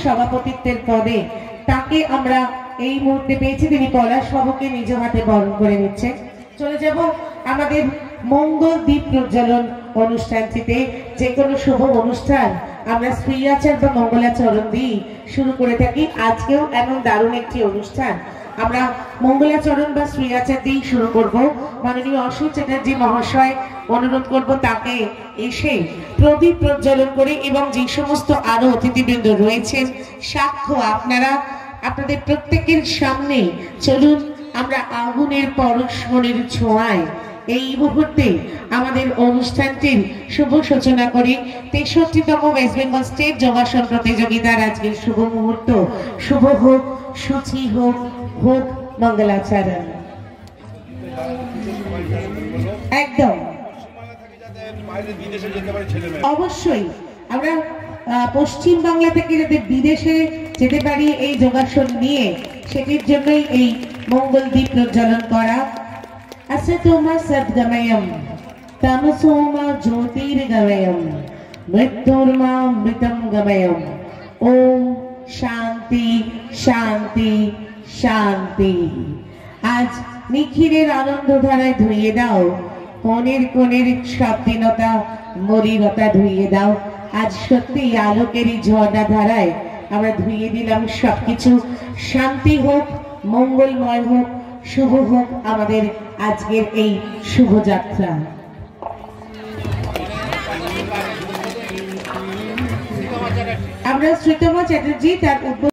সভাপতিত্বের পদে তাকে আমরা এই মুহূর্তে পেয়েছি। তিনি পলাশবাবুকে নিজ হাতে বরণ করে নিচ্ছেন। চলে যাব আমাদের মঙ্গল দ্বীপ প্রজ্বলন অনুষ্ঠানটিতে। যে কোনো শুভ অনুষ্ঠান আমরা স্ত্রীআচার বা মঙ্গলাচরণ দিয়ে শুরু করে থাকি। আজকেও এমন দারুণ একটি অনুষ্ঠান আমরা মঙ্গলাচরণ বা স্ত্রীআচার দিয়ে শুরু করব। মাননীয় অশোক চ্যাটার্জি মহাশয় অনুরোধ করব তাকে এসে প্রদীপ প্রজ্বলন করে, এবং যে সমস্ত আরো অতিথিবৃন্দ রয়েছেন সাক্ষ্য আপনারা, আপনাদের প্রত্যেকের সামনে চলুন আমরা আগুনের পরশমণির ছোঁয়ায় এই মুহূর্তে আমাদের অনুষ্ঠানটির শুভ সূচনা করি। 63তম ওয়েস্ট বেঙ্গল স্টেট যোগাসন প্রতিযোগিতার আজকের শুভ মুহূর্ত শুভ হোক, সুচি হোক, হোক মঙ্গলাচরণ। একদম অবশ্যই আমরা পশ্চিম বাংলা থেকে যাতে বিদেশে যেতে পারি এই যোগাসন নিয়ে, সেটির জন্যই এই মঙ্গল দ্বীপ প্রজ্বলন করা। असतोमा सद्गमयम तमसोमा ज्योतिर्गमयम मृत्युर्मा मृतम गमयम। ओम शांति शांति शांति। आज নিখিলের আনন্দ ধারায় ধুইয়ে দাও কোণের কোণের স্বপ্নতা মলিনতা ধুইয়ে দাও। আজ সত্যি আলোকেরই ঝর্ণা ধারায় আমরা ধুইয়ে দিলাম সবকিছু। শান্তি হোক, মঙ্গলময় হোক, শুভ হোক আমাদের আজকের এই শুভযাত্রা। আমরা শ্রীতমা চ্যাটার্জি তার